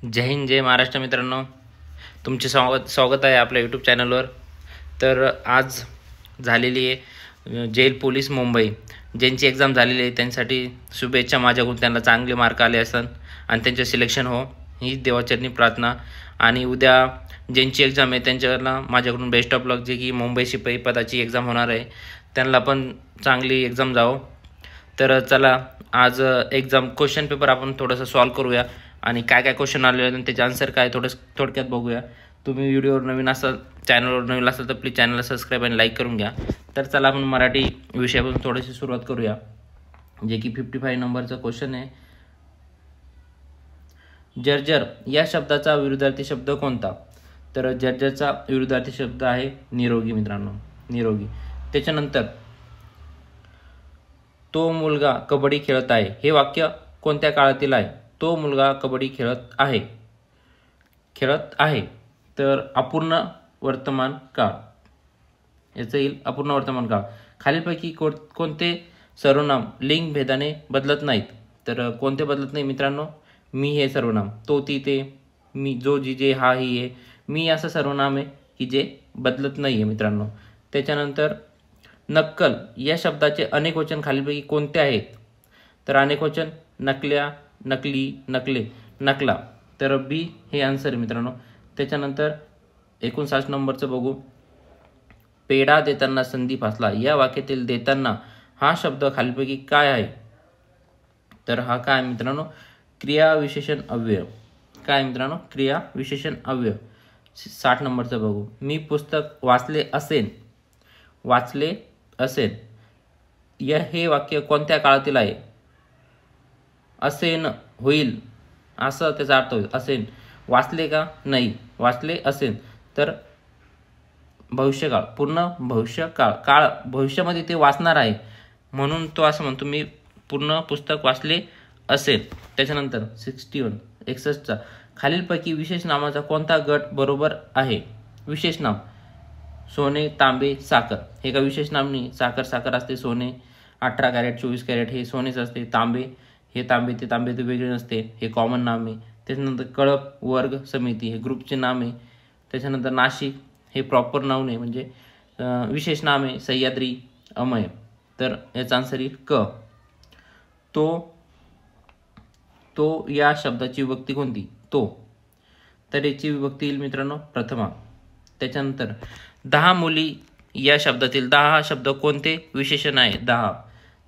जय हिंद, जय महाराष्ट्र मित्रांनो. तुमचे स्वागत आहे आपल्या यूट्यूब चॅनलवर. तर आज झालेली आहे जेल पोलीस मुंबई, ज्यांची एक्झाम झालेली आहे त्यांच्यासाठी शुभेच्छा माझ्याकडून. त्यांना चांगले मार्क आले असतात आणि त्यांचं सिलेक्शन हो, ही देवाचरणी प्रार्थना. आणि उद्या ज्यांची एक्झाम आहे त्यांच्याला माझ्याकडून बेस्ट ऑफ लक. जे की मुंबई शिपाई पदाची एक्झाम होणार आहे, त्यांना पण चांगली एक्झाम जावो. तर चला, आज एक्झाम क्वेश्चन पेपर आपण थोडंसं सॉल्व करूया आणि काय काय क्वेश्चन आले आणि त्याचे आन्सर काय थोडक्यात बघूया. तुम्ही व्हिडिओवर नवीन असाल, चॅनलवर नवीन असाल तर प्लीज चॅनलला सबस्क्राईब आणि लाईक करून घ्या. तर चला, आपण मराठी विषयापासून थोडीशी सुरुवात करूया, जे की 55 नंबरचा क्वेश्चन आहे. जर्जर या शब्दाचा विरुद्धार्थी शब्द कोणता? तर जर्जरचा विरुद्धार्थी शब्द आहे निरोगी मित्रांनो, निरोगी. त्याच्यानंतर तो मुलगा कबड्डी खेळत आहे, हे वाक्य कोणत्या काळातील आहे? तो मुलगा कबड्डी खेळत आहे. तर अपूर्ण वर्तमान काळ याचं येईल, अपूर्ण वर्तमान काळ. खालीलपैकी कोणते सर्वनाम लिंग भेदाने बदलत नाहीत? तर कोणते बदलत नाही मित्रांनो? मी हे सर्वनाम, तो ती ते, मी जो जी जे हा ही हे, मी असं सर्वनाम आहे की जे बदलत नाही आहे मित्रांनो. त्याच्यानंतर नक्कल या शब्दाचे अनेक वचन खालीलपैकी कोणते आहेत? तर अनेक वचन नकल्या, नकली, नकले, नकला. तर बी हे आन्सर आहे मित्रांनो. त्याच्यानंतर 59 नंबरचं बघू. पेढा देताना संधी फासला या वाक्यातील देताना हा शब्द खालीलपैकी काय आहे? तर हा काय मित्रांनो? क्रिया विशेषण अव्यय. काय मित्रांनो? क्रिया विशेषण अव्यय. 60 नंबरचं बघू. मी पुस्तक वाचले असेन या हे वाक्य कोणत्या काळातील आहे? असेन होईल असं त्याचा अर्थ होईल. असेन वाचले का? नाही, वाचले असेन. तर भविष्यकाळ, पूर्ण भविष्यकाळ, काळ भविष्यामध्ये ते वाचणार आहे म्हणून तो असं म्हणतो, मी पूर्ण पुस्तक वाचले असेल. त्याच्यानंतर 61चा खालीलपैकी विशेष नामाचा कोणता गट बरोबर आहे? विशेष नाम सोने, तांबे, साखर. हे का विशेष नाम नाही. साखर असते, सोने 18 कॅरेट 24 कॅरेट हे सोनेच असते. तांबे हे तांबे ते वेगळे नसते, हे कॉमन नाम आहे. त्याच्यानंतर कळप, वर्ग, समिती हे ग्रुपचे नाम आहे. त्याच्यानंतर नाशिक हे प्रॉपर नाव आहे, म्हणजे विशेष नाम आहे. सह्याद्री, अमय. तर याचा आन्सर येईल क. तो या शब्दाची विभक्ती कोणती? तो. तर याची विभक्ती येईल मित्रांनो प्रथमा. त्याच्यानंतर 10 मुली या शब्दातील 10 हा शब्द कोणते विशेषण आहे? 10.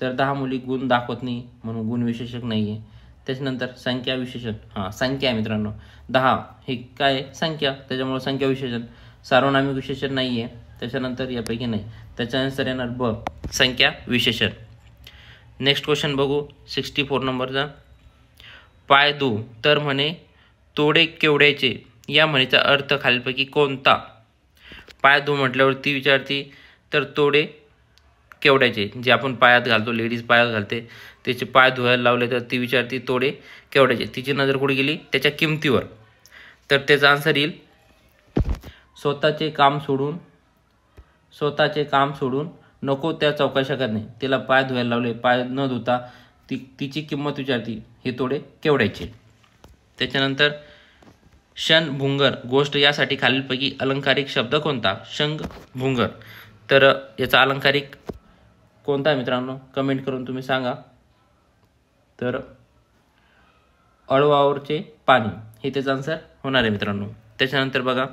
तर 10 मुली गुण दाखवत नाही म्हणून गुण विशेषक नाही आहे. त्याच्यानंतर संख्या विशेषण, संख्या आहे मित्रांनो. 10 हे काय? संख्या, त्याच्यामुळे संख्या विशेषण. सार्वनामिक विशेषण नाही आहे. त्याच्यानंतर यापैकी नाही. त्याच्यानंतर येणार ब, संख्या विशेषण. नेक्स्ट क्वेश्चन बघू 64 नंबरचा. पाय दू तर म्हणे तोडे केवढ्याचे या म्हणीचा अर्थ खालीलपैकी कोणता? पाय धू म्हटल्यावरती विचारती तर तोडे केवढ्याचे, जे आपण पायात घालतो, लेडीज पायात घालते, त्याचे पाय धुवायला लावले तर ती विचारती तोडे केवढ्याचे. तिची नजर कुठे गेली? त्याच्या किमतीवर. तर त्याचा आन्सर येईल स्वतःचे काम सोडून नको त्या चौकशा करणे. तिला पाय धुवायला लावले, पाय न धुता तिची किंमत विचारती, हे तोडे केवढ्याचे. त्याच्यानंतर क्षण, भुंगर, गोष्ट यासाठी खालीलपैकी अलंकारिक शब्द कोणता? क्षण, भुंगर. तर याचा अलंकारिक कोणता आहे मित्रांनो? कमेंट करून तुम्ही सांगा. तर अळवावरचे पाणी हे त्याचा आन्सर होणार आहे मित्रांनो. त्याच्यानंतर बघा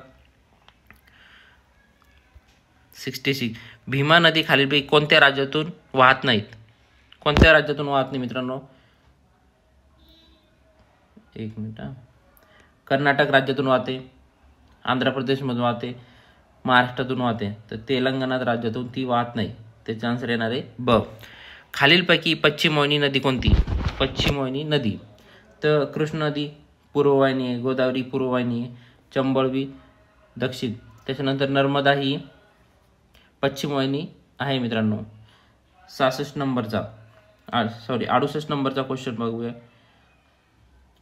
66. भीमा नदी खालीलपैकी कोणत्या राज्यातून वाहत नाहीत? कोणत्या राज्यातून वाहत नाही मित्रांनो? एक मिनिट. कर्नाटक राज्यातून वाहते, आंध्र प्रदेशमधून वाहते, महाराष्ट्रातून वाहते. तर तेलंगणा राज्यातून ती वाहत नाही. त्याचे आन्सर येणार आहे ब. खालीलपैकी पश्चिमवाहिनी नदी कोणती? पश्चिमवाहिनी नदी. तर कृष्णा नदी पूर्ववाहिनी आहे, गोदावरी पूर्ववाहिनी आहे, चंबळवी दक्षिण. त्याच्यानंतर नर्मदा ही पश्चिमवाहिनी आहे मित्रांनो. 68 नंबरचा क्वेश्चन बघूया.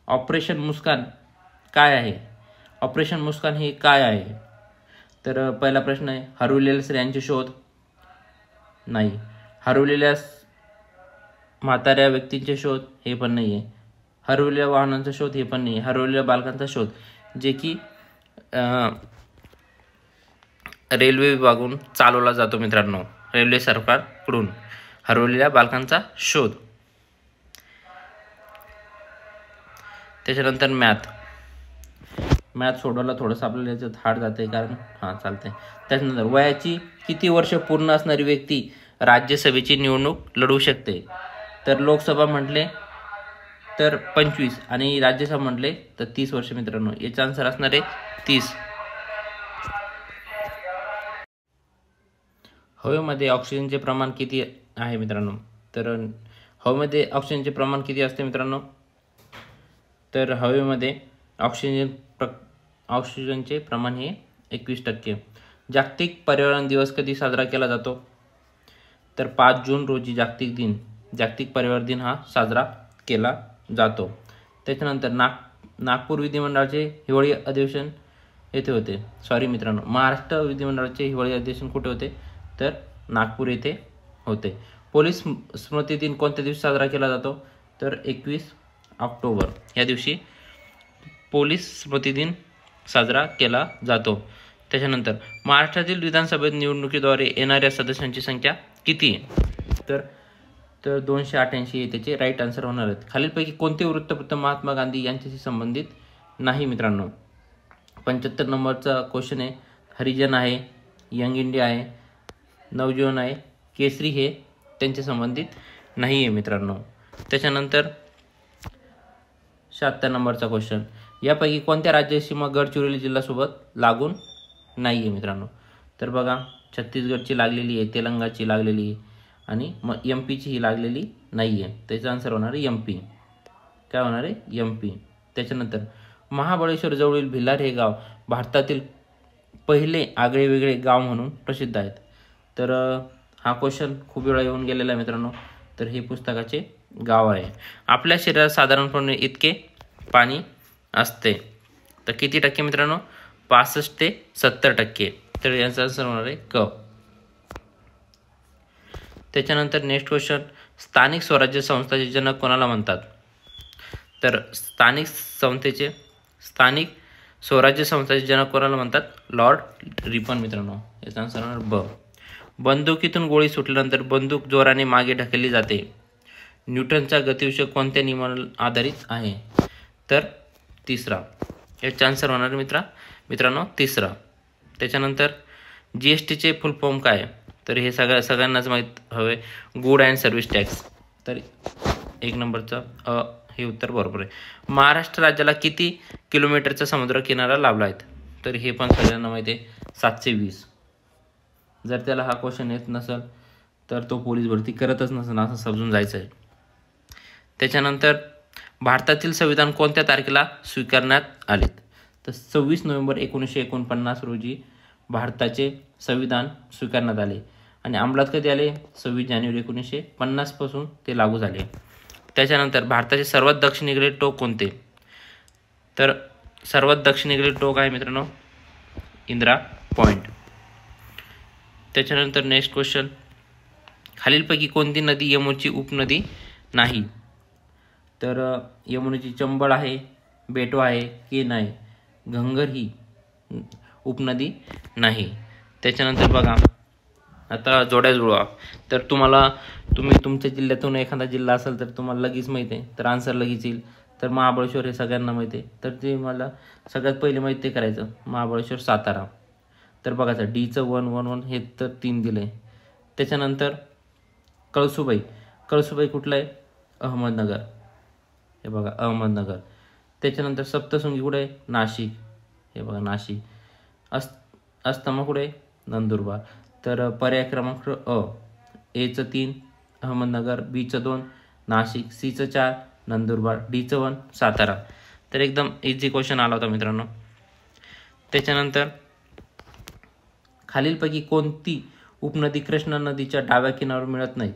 ऑपरेशन मुस्कान काय आहे? ऑपरेशन मुस्कान हे काय आहे? तर पहिला प्रश्न आहे हरवलेल्या स्त्रियांचे शोध. नाही. हरवलेल्या म्हाताऱ्या व्यक्तींचे शोध, हे पण नाही आहे. हरवलेल्या वाहनांचा शोध हे पण नाही. हरवलेल्या बालकांचा शोध जे की रेल्वे विभागाकडून चालवला जातो मित्रांनो, रेल्वे सरकारकडून हरवलेल्या बालकांचा शोध. त्याच्यानंतर मॅथ सोडवायला थोडंसं आपल्याला याच्यात हार्ड जाते कारण चालतंय. त्याच्यानंतर वयाची किती वर्ष पूर्ण असणारी व्यक्ती राज्यसभेची निवडणूक लढवू शकते? तर लोकसभा म्हटले तर 25 आणि राज्यसभा म्हटले तर 30 वर्ष मित्रांनो. याचा आन्सर असणार आहे 30. हवेमध्ये ऑक्सिजनचे प्रमाण किती आहे मित्रांनो? तर हवेमध्ये ऑक्सिजनचे प्रमाण किती असते मित्रांनो? तर हवेमध्ये ऑक्सिजनचे प्रमाण हे 21%. जागतिक पर्यावरण दिवस कधी साजरा केला जातो? तर 5 जून रोजी जागतिक पर्यावरण दिन हा साजरा केला जातो. त्याच्यानंतर नागपूर विधिमंडळाचे हिवाळी अधिवेशन येथे होते. सॉरी मित्रांनो, महाराष्ट्र विधिमंडळाचे हिवाळी अधिवेशन कुठे होते? तर नागपूर येथे होते. पोलीस स्मृती दिन कोणत्या दिवशी साजरा केला जातो? तर 21 ऑक्टोबर या दिवशी पोलीस स्मृती दिन साजरा केला जातो. त्याच्यानंतर महाराष्ट्रातील विधानसभेत निवडणुकीद्वारे येणाऱ्या सदस्यांची संख्या किती आहे? तर 288 हे त्याचे राईट आन्सर होणार आहेत. खालीलपैकी कोणते वृत्तपत्र महात्मा गांधी यांच्याशी संबंधित नाही मित्रांनो? 75 नंबरचा क्वेश्चन आहे. हरिजन आहे, यंग इंडिया आहे, नवजीवन आहे, केसरी हे त्यांच्या संबंधित नाही आहे मित्रांनो. त्याच्यानंतर 76 नंबरचा क्वेश्चन. यापैकी कोणत्या राज्याची सीमा गडचिरोली जिल्ह्यासोबत लागून नाही आहे मित्रांनो? तर बघा, छत्तीसगडची लागलेली आहे, तेलंगणाची लागलेली आहे आणि MP ही लागलेली नाही आहे. त्याचा आन्सर होणार आहे MP. काय होणार आहे? MP. त्याच्यानंतर महाबळेश्वर जवळील भिलार हे गाव भारतातील पहिले आगळे वेगळे गाव म्हणून प्रसिद्ध आहेत. तर हा क्वेश्चन खूप वेळा येऊन गेलेला आहे मित्रांनो. तर हे पुस्तकाचे गाव आहे. आपल्या शरीरात साधारणपणे इतके पाणी असते. तर किती टक्के मित्रांनो? 65 ते 70%. तर याचा आन्सर होणार आहे क. त्याच्यानंतर नेक्स्ट क्वेश्चन. स्थानिक स्वराज्य संस्थाचे जनक कोणाला म्हणतात? तर स्थानिक स्वराज्य संस्थाचे जनक कोणाला म्हणतात? लॉर्ड रिपन मित्रांनो. याचा आन्सर होणार ब. बंदुकीतून गोळी सुटल्यानंतर बंदूक जोराने मागे ढकलली जाते. न्यूटनचा गतिविषय कोणत्या नियमावर आधारित आहे? तर तिसरा. याचा आन्सर होणार मित्रांनो तिसरा. त्याच्यानंतर GSTचे फुल फॉर्म काय? तर हे सगळ्यांनाच माहीत हवे. Good and service tax. तर 1 नंबरचा हे उत्तर बरोबर आहे. महाराष्ट्र राज्याला किती किलोमीटरचा समुद्र किनारा लाभला आहेत? तर हे पण सगळ्यांना माहिती आहे 720. जर त्याला हा क्वेश्चन येत नसेल तर तो पोलीस भरती करतच नसेल असं समजून जायचं आहे. त्याच्यानंतर भारतातील संविधान कोणत्या तारखेला स्वीकारण्यात आले? तर 26 नोव्हेंबर 1949 रोजी भारताचे संविधान स्वीकारण्यात आले आणि अंमलात कधी आले? 26 जानेवारी 1950 पासून ते लागू झाले. त्याच्यानंतर भारताचे सर्वात दक्षिणेकडील टोक कोणते? तर सर्वात दक्षिणेकडील टोक आहे मित्रांनो इंदिरा पॉईंट. त्याच्यानंतर नेक्स्ट क्वेश्चन. खालीलपैकी कोणती नदी यमुनेची उपनदी नाही? तर यमुनेची चंबळ आहे, बेटवा आहे, केन आहे. घंगर ही उपनदी नाही. त्याच्यानंतर बघा, आता जोड्या जुळवा. तर तुम्ही तुमच्या जिल्ह्यातून एखादा जिल्हा असेल तर तुम्हाला लगेच माहिती आहे, तर आन्सर लगेच येईल. तर महाबळेश्वर हे सगळ्यांना माहिती आहे. तर ते मला सगळ्यात पहिले माहिती ते करायचं. महाबळेश्वर, सातारा. तर बघायचं Dचं 1 1 1 हे तर 3 दिलं आहे. त्याच्यानंतर कळसुबाई कुठलं आहे? अहमदनगर. हे बघा अहमदनगर. त्याच्यानंतर सप्तशृंगी कुठे आहे? नाशिक. हे बघा नाशिक. अस्थमा कुठे आहे? नंदुरबार. तर पर्याय क्रमांक Aचं 3 अहमदनगर, Bचं 2 नाशिक, Cचं 4 नंदुरबार, Dचं 1 सातारा. तर एकदम इझी क्वेश्चन आला होता मित्रांनो. त्याच्यानंतर खालीलपैकी कोणती उपनदी कृष्णा नदीच्या डाव्या किनाऱ्यावर मिळत नाहीत?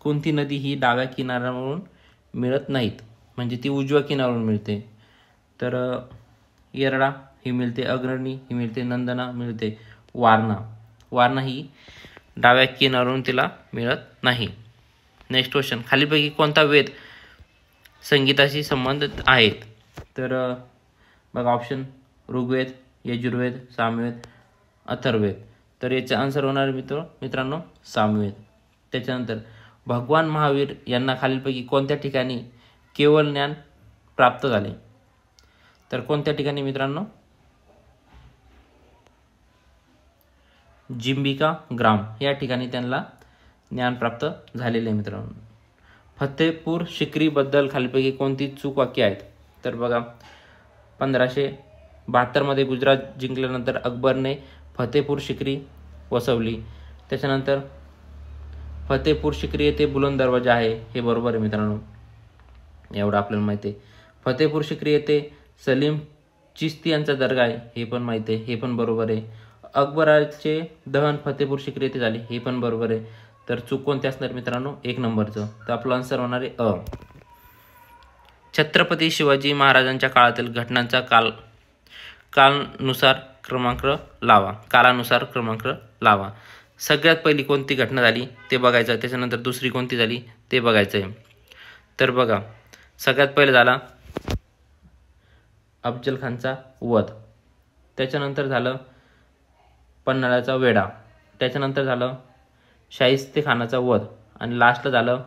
कोणती नदी ही डाव्या किनाऱ्यावरून मिळत नाहीत म्हणजे ती उजव्या किनाऱ्यावरून मिळते? तर येरळा ही मिळते, अग्रणी ही मिळते, नंदना मिळते, वारणा ही डाव्या किनाऱ्यावरून तिला मिळत नाही. Next question. खालीलपैकी कोणता वेद संगीताशी संबंधित आहेत? तर बघा ऑप्शन ऋग्वेद, यजुर्वेद, सामवेद, अथर्ववेद. तर याचा आन्सर होणार मित्रांनो सामवेद. त्याच्यानंतर भगवान महावीर यांना खालीलपैकी कोणत्या ठिकाणी केवळ ज्ञान प्राप्त झाले? तर कोणत्या ठिकाणी मित्रांनो? जिंबिका ग्राम या ठिकाणी त्यांना ज्ञान प्राप्त झालेले आहे मित्रांनो. फतेपूर सिक्रीबद्दल खालीलपैकी कोणती चूक वाक्य आहेत? तर बघा 1572 गुजरात जिंकल्यानंतर अकबरने फतेपूर सिक्री वसवली. त्याच्यानंतर फतेपूर सिक्री येथे बुलंद दरवाजा आहे, हे बरोबर आहे मित्रांनो, एवढं आपल्याला माहिती आहे. फतेपूर सिक्री येथे सलीम चिश्ती यांचा दर्गा आहे, हे पण माहिती आहे, हे पण बरोबर आहे. अकबराचे दहन फतेपूर सिक्री येथे झाले, हे पण बरोबर आहे. तर चूक कोणती असणार मित्रांनो? 1 नंबरचं. तर आपलं आन्सर होणार आहे अ. छत्रपती शिवाजी महाराजांच्या काळातील घटनांचा कालानुसार क्रमांक लावा. सगळ्यात पहिली कोणती घटना झाली ते बघायचं, त्याच्यानंतर दुसरी कोणती झाली ते बघायचं आहे. तर बघा सगळ्यात पहिलं झाला अफजल खानचा वध, त्याच्यानंतर झालं पन्हाळ्याचा वेढा, त्याच्यानंतर झालं शाहिस्तेखानाचा वध आणि लास्टला झालं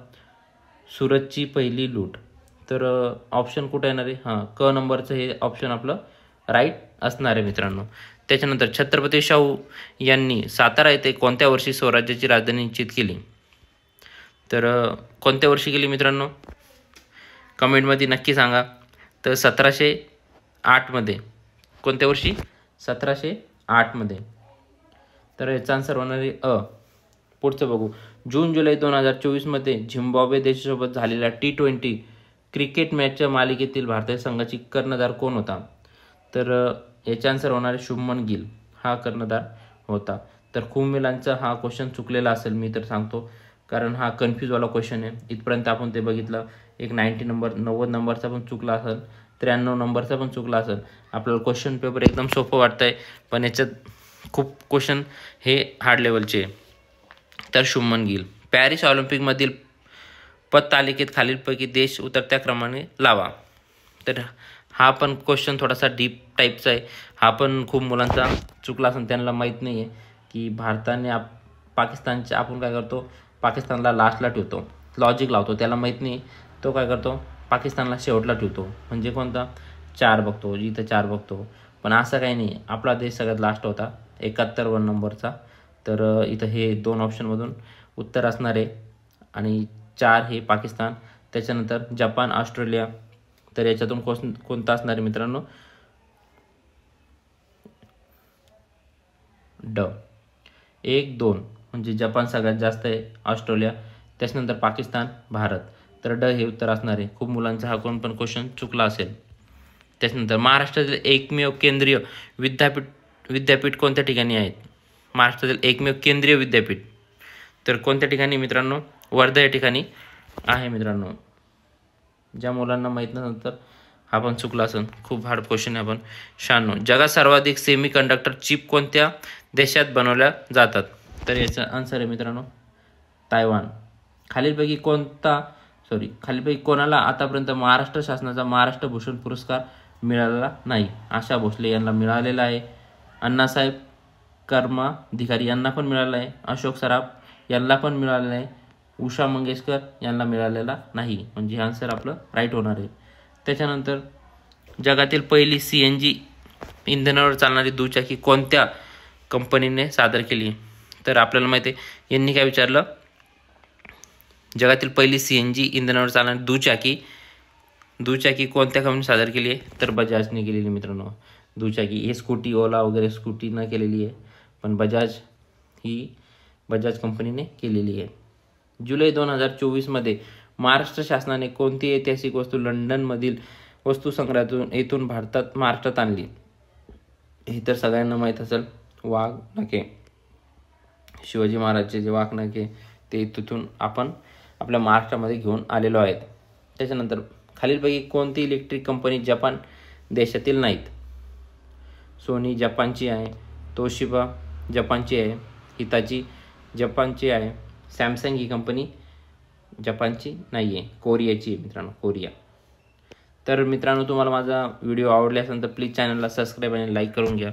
सुरतची पहिली लूट. तर ऑप्शन कुठं येणार आहे? हां, क नंबरचं हे ऑप्शन आपलं राईट असणार आहे मित्रांनो. त्याच्यानंतर छत्रपती शाहू यांनी सातारा येथे कोणत्या वर्षी स्वराज्याची राजधानी निश्चित केली? तर कोणत्या वर्षी केली मित्रांनो? कमेंटमध्ये नक्की सांगा. तर 1708 मध्ये. कोणत्या वर्षी? 1708 मध्ये. तर याचा आन्सर होणार आहे अ. पुढचं बघू. जून जुलै 2024 मध्ये झिम्बाब्वे देशासोबत झालेल्या T20 क्रिकेट मॅचच्या मालिकेतील भारतीय संघाची कर्णधार कोण होता? तर याचा आन्सर होणार आहे शुभमन गिल हा कर्णधार होता. तर खूप मुलांचा हा क्वेश्चन चुकलेला असेल, मी तर सांगतो, कारण हा कन्फ्यूजवाला क्वेश्चन आहे. इथपर्यंत आपण ते बघितलं. एक 90 नंबरचा पण चुकला असेल, 93 नंबरचा पण चुकला असेल. आपल्याला क्वेश्चन पेपर एकदम सोपं वाटतं आहे, पण याच्यात खूप क्वेश्चन हे हार्ड लेवलचे. तर शुभमन गिल. पॅरिस ऑलिम्पिकमधील पदतालिकेत खालीलपैकी देश उतरत्या क्रमाने लावा. तर हा पण क्वेश्चन थोडासा डीप टाईपचा आहे. हा पण खूप मुलांचा चुकला असून त्यांना माहीत नाही आहे की भारताने पाकिस्तानच्या आपण काय करतो, पाकिस्तानला लास्टला ठेवतो, लॉजिक लावतो. त्याला माहीत नाही, तो काय करतो पाकिस्तानला शेवटला ठेवतो. म्हणजे कोणता 4 बघतो, इथं 4 बघतो. पण असं काही नाही, आपला देश सगळ्यात लास्ट होता 71 नंबरचा. तर इथं हे 2 ऑप्शनमधून उत्तर असणार आहे आणि 4 हे पाकिस्तान, त्याच्यानंतर जपान, ऑस्ट्रेलिया. तर याच्यातून कोणता असणार आहे मित्रांनो? ड. 1, 2 म्हणजे जपान सगळ्यात जास्त आहे, ऑस्ट्रेलिया, त्याच्यानंतर पाकिस्तान, भारत. तर ड हे उत्तर असणार आहे. खूप मुलांचा हा कोण पण क्वेश्चन चुकला असेल. त्याच्यानंतर महाराष्ट्रातील एकमेव केंद्रीय विद्यापीठ कोणत्या ठिकाणी आहेत? महाराष्ट्रातील एकमेव केंद्रीय विद्यापीठ तर कोणत्या ठिकाणी मित्रांनो? वर्धा या ठिकाणी आहे मित्रांनो. ज्या मुलांना माहीत नसेल तर हा पण चुकला असेल. खूप हार्ड क्वेश्चन आहे. आपण 96 जगात सर्वाधिक सेमीकंडक्टर चिप कोणत्या देशात बनवल्या जातात? तर याचा आन्सर आहे मित्रांनो तायवान. खालीलपैकी कोणाला आतापर्यंत महाराष्ट्र शासनाचा महाराष्ट्र भूषण पुरस्कार मिळालेला नाही? आशा भोसले यांना मिळालेला आहे, अण्णासाहेब कर्माधिकारी यांना पण मिळालेला आहे, अशोक सराफ यांना पण मिळालेला आहे, उषा मंगेशकर यांना मिळालेला नाही. म्हणजे आन्सर आपलं राईट होणार आहे. त्याच्यानंतर जगातील पहिली CNG इंधनावर चालणारी दुचाकी कोणत्या कंपनीने सादर केली? तर आपल्याला माहिती आहे यांनी काय विचारलं, जगातील पहिली CNG इंधनावर चालणारी दुचाकी कोणत्या कंपनीने सादर केली आहे? तर बजाजने केलेली मित्रांनो दुचाकी. हे स्कूटी, ओला वगैरे स्कूटी न केलेली आहे, पण बजाज कंपनीने केलेली आहे. जुलै 2024 मध्ये महाराष्ट्र शासनाने कोणती ऐतिहासिक वस्तू लंडनमधील वस्तुसंग्रहालयातून महाराष्ट्रात आणली? हे तर सगळ्यांना माहीत असेल, वाघ नखे. शिवाजी महाराजचे जे वाघ नखे ते तिथून आपण आपल्या महाराष्ट्रामध्ये घेऊन आलेलो आहेत. त्याच्यानंतर खालीलपैकी कोणती इलेक्ट्रिक कंपनी जपान देशातील नाहीत? सोनी जपानची आहे, तोशिबा जपानची आहे, हिताची जपानची आहे, सॅमसंग ही कंपनी जपानची नाही आहे, कोरियाची आहे मित्रांनो, कोरिया. तर मित्रांनो, तुम्हाला माझा व्हिडिओ आवडला असेल तर प्लीज चॅनलला सबस्क्राईब आणि लाईक करून घ्या.